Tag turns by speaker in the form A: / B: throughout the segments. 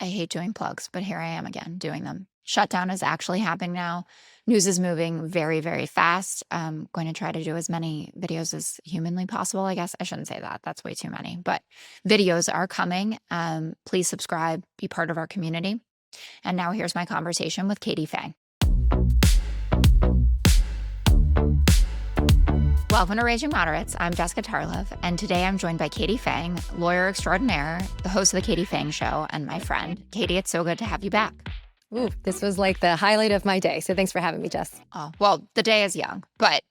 A: I hate doing plugs, but here I am again doing them. Shutdown is actually happening now. News is moving very, very fast. I'm going to try to do as many videos as humanly possible. I guess I shouldn't say that. That's way too many, but videos are coming. Please subscribe, be part of our community. And now here's my conversation with Katie Phang. Welcome to Raging Moderates. I'm Jessica Tarlov, and today I'm joined by Katie Phang, lawyer extraordinaire, the host of the Katie Phang Show, and my friend. Katie, it's so good to have you back.
B: Ooh, this was like the highlight of my day. So thanks for having me, Jess.
A: Oh, well, the day is young, but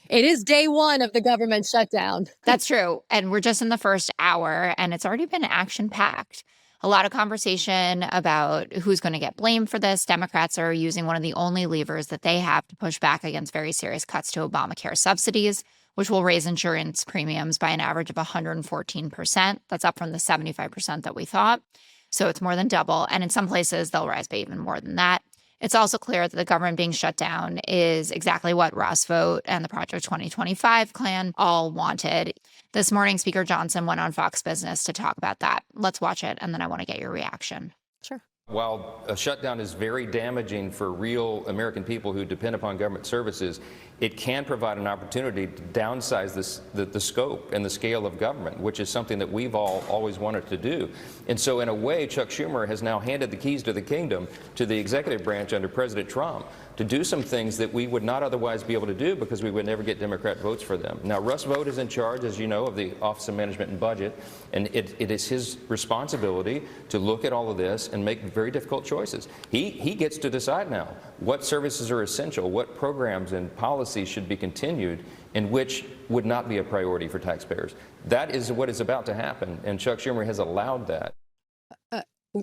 B: it is day one of the government shutdown.
A: That's true. And we're just in the first hour, and it's already been action-packed. A lot of conversation about who's going to get blamed for this. Democrats are using one of the only levers that they have to push back against very serious cuts to Obamacare subsidies, which will raise insurance premiums by an average of 114%. That's up from the 75% that we thought. So it's more than double. And in some places, they'll rise by even more than that. It's also clear that the government being shut down is exactly what Ross Vogt and the Project 2025 clan all wanted. This morning, Speaker Johnson went on Fox Business to talk about that. Let's watch it, and then I want to get your reaction.
B: Sure.
C: While a shutdown is very damaging for real American people who depend upon government services, it can provide an opportunity to downsize the scope and the scale of government, which is something that we've all always wanted to do. And so in a way, Chuck Schumer has now handed the keys to the kingdom to the executive branch under President Trump to do some things that we would not otherwise be able to do because we would never get Democrat votes for them. Now, Russ Vogt is in charge, as you know, of the Office of Management and Budget, and it is his responsibility to look at all of this and make very difficult choices. He gets to decide now what services are essential, what programs and policies should be continued, and which would not be a priority for taxpayers. That is what is about to happen, and Chuck Schumer has allowed that.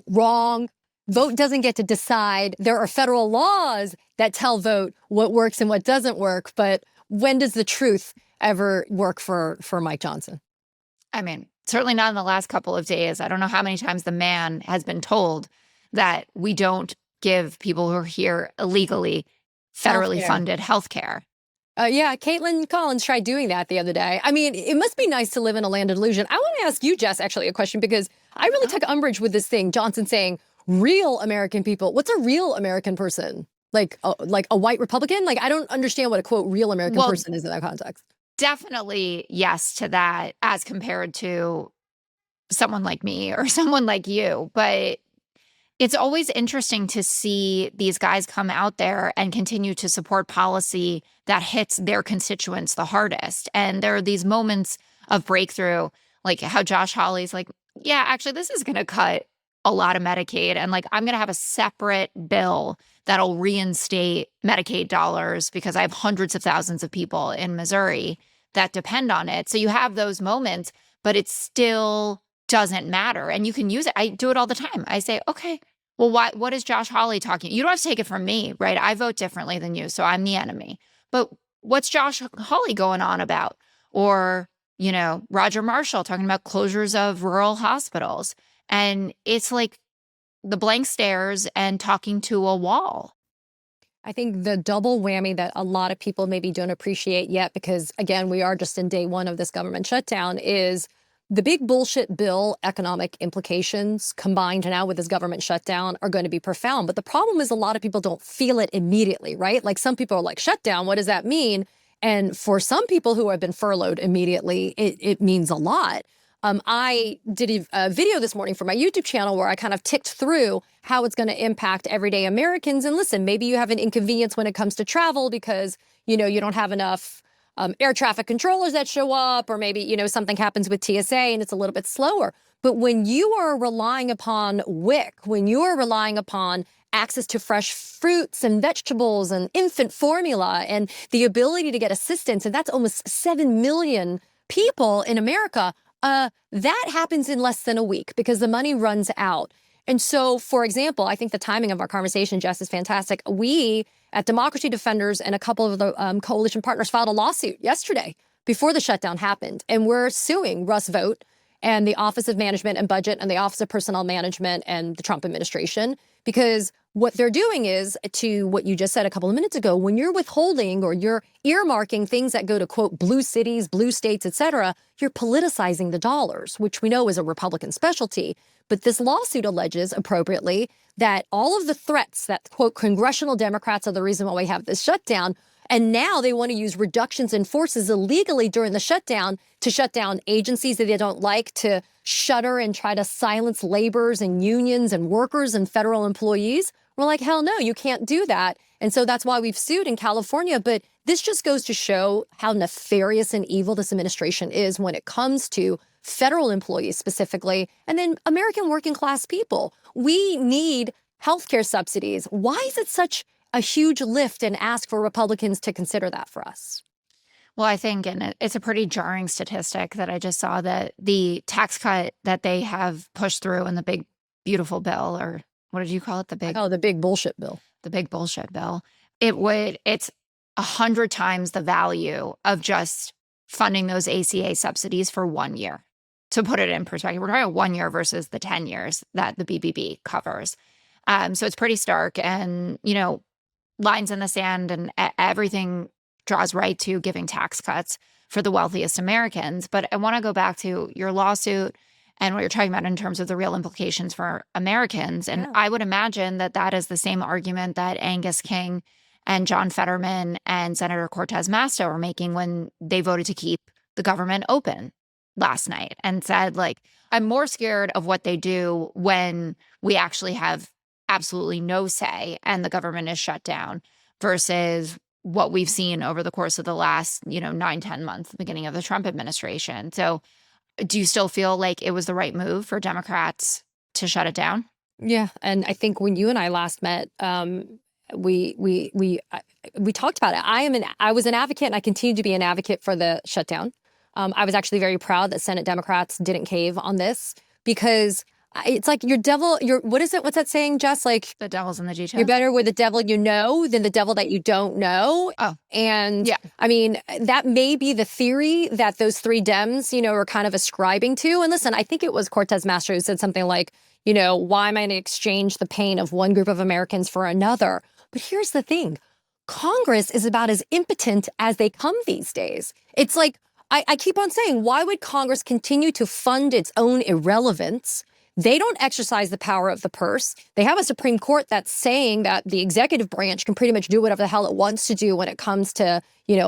B: Wrong. Vogt doesn't get to decide. There are federal laws that tell Vogt what works and what doesn't work, but when does the truth ever work for Mike Johnson?
A: I mean, certainly not in the last couple of days. I don't know how many times the man has been told that we don't give people who are here illegally federally funded health care.
B: Yeah, Caitlin Collins tried doing that the other day. I mean, it must be nice to live in a land of illusion. I want to ask you, Jess, actually a question, because I really took umbrage with this thing, Johnson saying, real American people. What's a real American person? Like a white Republican? Like, I don't understand what a, quote, real American person is in that context.
A: Definitely yes to that as compared to someone like me or someone like you. But it's always interesting to see these guys come out there and continue to support policy that hits their constituents the hardest. And there are these moments of breakthrough, like how Josh Hawley's like, yeah, actually, this is going to cut a lot of Medicaid. And like, I'm going to have a separate bill that'll reinstate Medicaid dollars because I have hundreds of thousands of people in Missouri that depend on it. So you have those moments, but it still doesn't matter. And you can use it. I do it all the time. I say, okay, well, what is Josh Hawley talking? You don't have to take it from me, right? I vote differently than you, so I'm the enemy. But what's Josh Hawley going on about? Or, you know, Roger Marshall talking about closures of rural hospitals. And it's like the blank stares and talking to a wall.
B: I think the double whammy that a lot of people maybe don't appreciate yet, because, again, we are just in day one of this government shutdown, is the big bullshit bill economic implications combined now with this government shutdown are going to be profound. But the problem is a lot of people don't feel it immediately, right? Like some people are like, shutdown, what does that mean? And for some people who have been furloughed immediately, it means a lot. I did a video this morning for my YouTube channel where I kind of ticked through how it's going to impact everyday Americans. And listen, maybe you have an inconvenience when it comes to travel because, you know, you don't have enough air traffic controllers that show up, or maybe, you know, something happens with TSA and it's a little bit slower. But when you are relying upon WIC, when you are relying upon access to fresh fruits and vegetables and infant formula and the ability to get assistance, and that's almost 7 million people in America, that happens in less than a week because the money runs out. And so, for example, I think the timing of our conversation, Jess, is fantastic. We at Democracy Defenders and a couple of the coalition partners filed a lawsuit yesterday before the shutdown happened. And we're suing Russ Vogt and the Office of Management and Budget and the Office of Personnel Management and the Trump administration, because what they're doing is, to what you just said a couple of minutes ago, when you're withholding or you're earmarking things that go to, quote, blue cities, blue states, et cetera, you're politicizing the dollars, which we know is a Republican specialty. But this lawsuit alleges, appropriately, that all of the threats that, quote, congressional Democrats are the reason why we have this shutdown, and now they want to use reductions in forces illegally during the shutdown to shut down agencies that they don't like, to shutter and try to silence laborers and unions and workers and federal employees. We're like, hell no, you can't do that. And so that's why we've sued in California. But this just goes to show how nefarious and evil this administration is when it comes to federal employees specifically, and then American working class people. We need healthcare subsidies. Why is it such a huge lift and ask for Republicans to consider that for us?
A: Well, I think, and it's a pretty jarring statistic that I just saw, that the tax cut that they have pushed through in the big, beautiful bill, or what did you call it?
B: The big bullshit bill.
A: The big bullshit bill. It's 100 times the value of just funding those ACA subsidies for 1 year. To put it in perspective, we're talking about 1 year versus the 10 years that the BBB covers. So it's pretty stark, and, lines in the sand, and everything draws right to giving tax cuts for the wealthiest Americans. But I want to go back to your lawsuit and what you're talking about in terms of the real implications for Americans. And
B: Yeah.
A: I would imagine that that is the same argument that Angus King and John Fetterman and Senator Cortez Masto were making when they voted to keep the government open last night, and said, like, I'm more scared of what they do when we actually have absolutely no say and the government is shut down, versus what we've seen over the course of the last, 9-10 months, the beginning of the Trump administration. So do you still feel like it was the right move for Democrats to shut it down?
B: Yeah, and I think when you and I last met, we talked about it. I was an advocate, and I continue to be an advocate for the shutdown. I was actually very proud that Senate Democrats didn't cave on this, because it's like what is it? What's that saying, Jess? Like,
A: The devil's in the details.
B: you're better with the devil you know than the devil that you don't know.
A: Oh,
B: And
A: yeah.
B: I mean, that may be the theory that those three Dems, are kind of ascribing to. And listen, I think it was Cortez Masto who said something like, why am I going to exchange the pain of one group of Americans for another? But here's the thing. Congress is about as impotent as they come these days. It's like, I keep on saying, why would Congress continue to fund its own irrelevance? They don't exercise the power of the purse. They have a Supreme Court that's saying that the executive branch can pretty much do whatever the hell it wants to do when it comes to,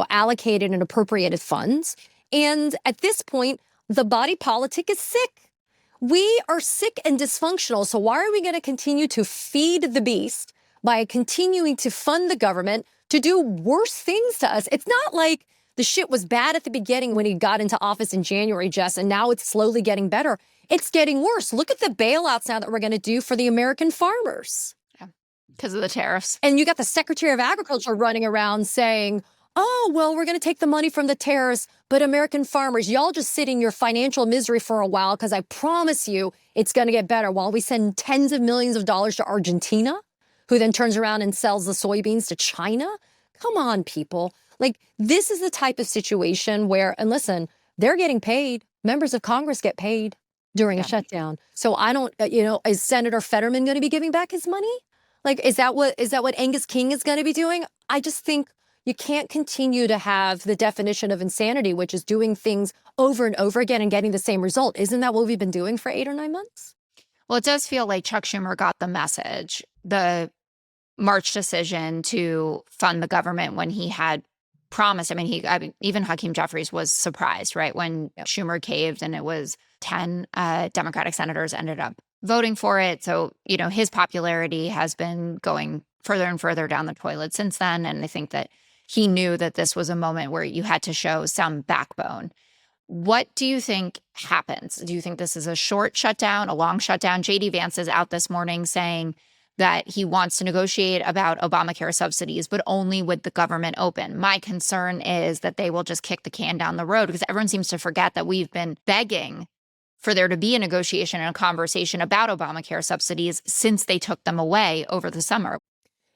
B: allocated and appropriated funds. And at this point, the body politic is sick. We are sick and dysfunctional. So why are we going to continue to feed the beast by continuing to fund the government to do worse things to us? It's not like the shit was bad at the beginning when he got into office in January, Jess, and now it's slowly getting better. It's getting worse. Look at the bailouts now that we're going to do for the American farmers.
A: Yeah, because of the tariffs.
B: And you got the Secretary of Agriculture running around saying, oh, well, we're going to take the money from the tariffs, but American farmers, y'all just sit in your financial misery for a while, because I promise you it's going to get better, while we send tens of millions of dollars to Argentina, who then turns around and sells the soybeans to China. Come on, people. Like, this is the type of situation where, and listen, they're getting paid. Members of Congress get paid during a shutdown. So I don't, is Senator Fetterman going to be giving back his money? Like, is that what Angus King is going to be doing? I just think you can't continue to have the definition of insanity, which is doing things over and over again and getting the same result. Isn't that what we've been doing for 8 or 9 months?
A: Well, it does feel like Chuck Schumer got the message, the March decision to fund the government, when he had promised. I mean, even Hakeem Jeffries was surprised, right, when Schumer caved, and it was 10 Democratic senators ended up voting for it. So, his popularity has been going further and further down the toilet since then. And I think that he knew that this was a moment where you had to show some backbone. What do you think happens? Do you think this is a short shutdown, a long shutdown? J.D. Vance is out this morning saying that he wants to negotiate about Obamacare subsidies, but only with the government open. My concern is that they will just kick the can down the road, because everyone seems to forget that we've been begging for there to be a negotiation and a conversation about Obamacare subsidies since they took them away over the summer.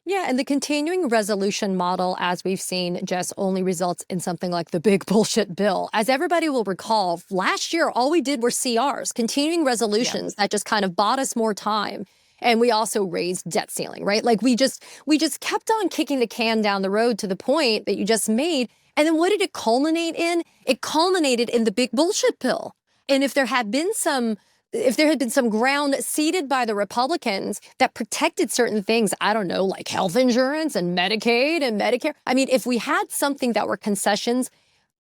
B: Yeah, and the continuing resolution model, as we've seen, Jess, only results in something like the big bullshit bill. As everybody will recall, last year, all we did were CRs, continuing resolutions that just kind of bought us more time. And we also raised debt ceiling, right? Like, we just kept on kicking the can down the road to the point that you just made. And then what did it culminate in? It culminated in the big bullshit bill. And if there had been some if there had been some ground ceded by the Republicans that protected certain things, I don't know, like health insurance and Medicaid and Medicare. I mean, if we had something that were concessions,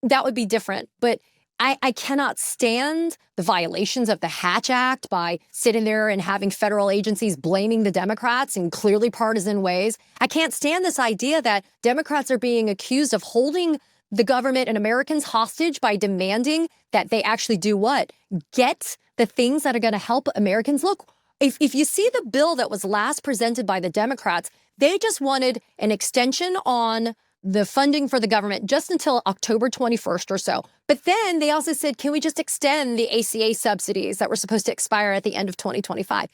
B: that would be different. But I cannot stand the violations of the Hatch Act by sitting there and having federal agencies blaming the Democrats in clearly partisan ways. I can't stand this idea that Democrats are being accused of holding the government and Americans hostage by demanding that they actually do what? Get the things that are going to help Americans. Look, if you see the bill that was last presented by the Democrats, they just wanted an extension on the funding for the government just until October 21st or so. But then they also said, can we just extend the ACA subsidies that were supposed to expire at the end of 2025?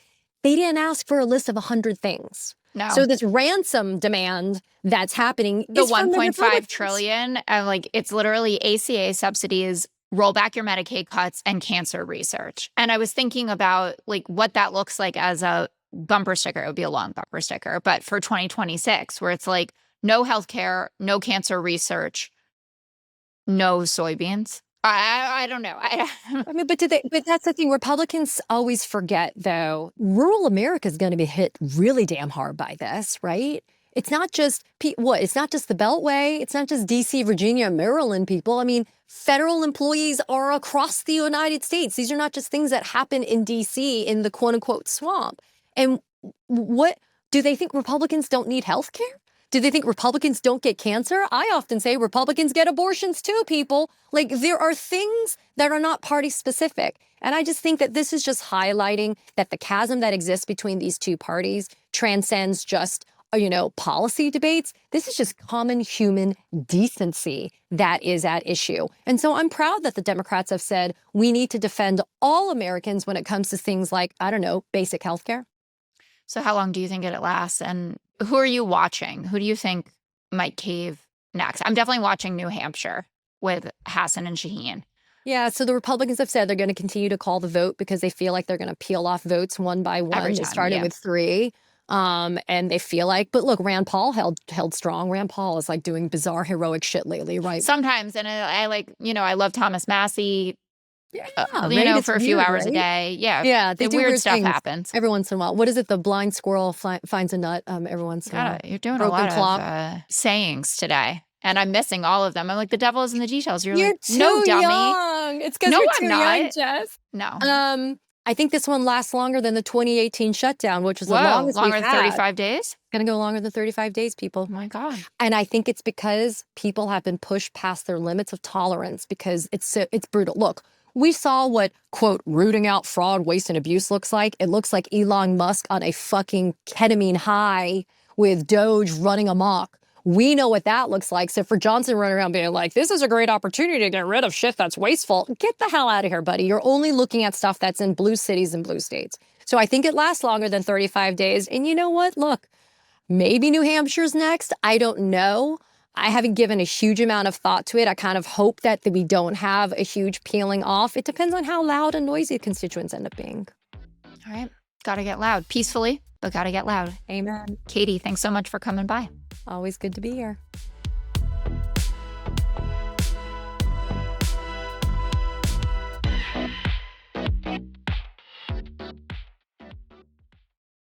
B: They didn't ask for a list of 100 things.
A: No.
B: So this ransom demand that's happening
A: the
B: is from the
A: 1.5 trillion, like it's literally ACA subsidies, roll back your Medicaid cuts, and cancer research. And I was thinking about like what that looks like as a bumper sticker. It would be a long bumper sticker, but for 2026, where it's like no healthcare, no cancer research, no soybeans. I don't know.
B: I mean, but that's the thing. Republicans always forget, though, rural America is going to be hit really damn hard by this, right? It's not just it's not just the Beltway. It's not just DC, Virginia, Maryland people. I mean, federal employees are across the United States. These are not just things that happen in DC in the quote unquote swamp. And what do they think Republicans don't need health care? Do they think Republicans don't get cancer? I often say Republicans get abortions too, people. Like, there are things that are not party specific. And I just think that this is just highlighting that the chasm that exists between these two parties transcends just, policy debates. This is just common human decency that is at issue. And so I'm proud that the Democrats have said we need to defend all Americans when it comes to things like, I don't know, basic health care.
A: So how long do you think it lasts? And who are you watching? Who do you think might cave next? I'm definitely watching New Hampshire with Hassan and Shaheen.
B: Yeah, so the Republicans have said they're going to continue to call the vote because they feel like they're going to peel off votes one by one.
A: Every
B: They
A: time,
B: started
A: yeah.
B: with 3. And they feel like, but look, Rand Paul held strong. Rand Paul is like doing bizarre, heroic shit lately, right?
A: Sometimes, and I like, I love Thomas Massey.
B: Yeah,
A: For a few hours a day. Yeah.
B: Yeah, they do
A: weird stuff
B: things
A: happens.
B: every once in a while. What is it? The blind squirrel finds a nut every once in a while.
A: You're doing
B: Broken
A: a lot
B: clock.
A: of sayings today. And I'm missing all of them. I'm like, the devil is in the details. You're like,
B: too
A: no, dummy.
B: young. It's because
A: No,
B: you're
A: I'm
B: too
A: not.
B: young, Jess.
A: No.
B: I think this one lasts longer than the 2018 shutdown, which was the
A: Whoa,
B: longest
A: longer
B: we've
A: than
B: had.
A: 35 days?
B: It's going to go longer than 35 days, people.
A: Oh, my God.
B: And I think it's because people have been pushed past their limits of tolerance because it's brutal. Look, we saw what, quote, rooting out fraud, waste, and abuse looks like. It looks like Elon Musk on a fucking ketamine high with Doge running amok. We know what that looks like. So for Johnson running around being like, this is a great opportunity to get rid of shit that's wasteful, get the hell out of here, buddy. You're only looking at stuff that's in blue cities and blue states. So I think it lasts longer than 35 days. And you know what? Look, maybe New Hampshire's next. I don't know. I haven't given a huge amount of thought to it. I kind of hope that we don't have a huge peeling off. It depends on how loud and noisy the constituents end up being.
A: All right. Got to get loud. Peacefully, but got to get loud.
B: Amen.
A: Katie, thanks so much for coming by.
B: Always good to be here.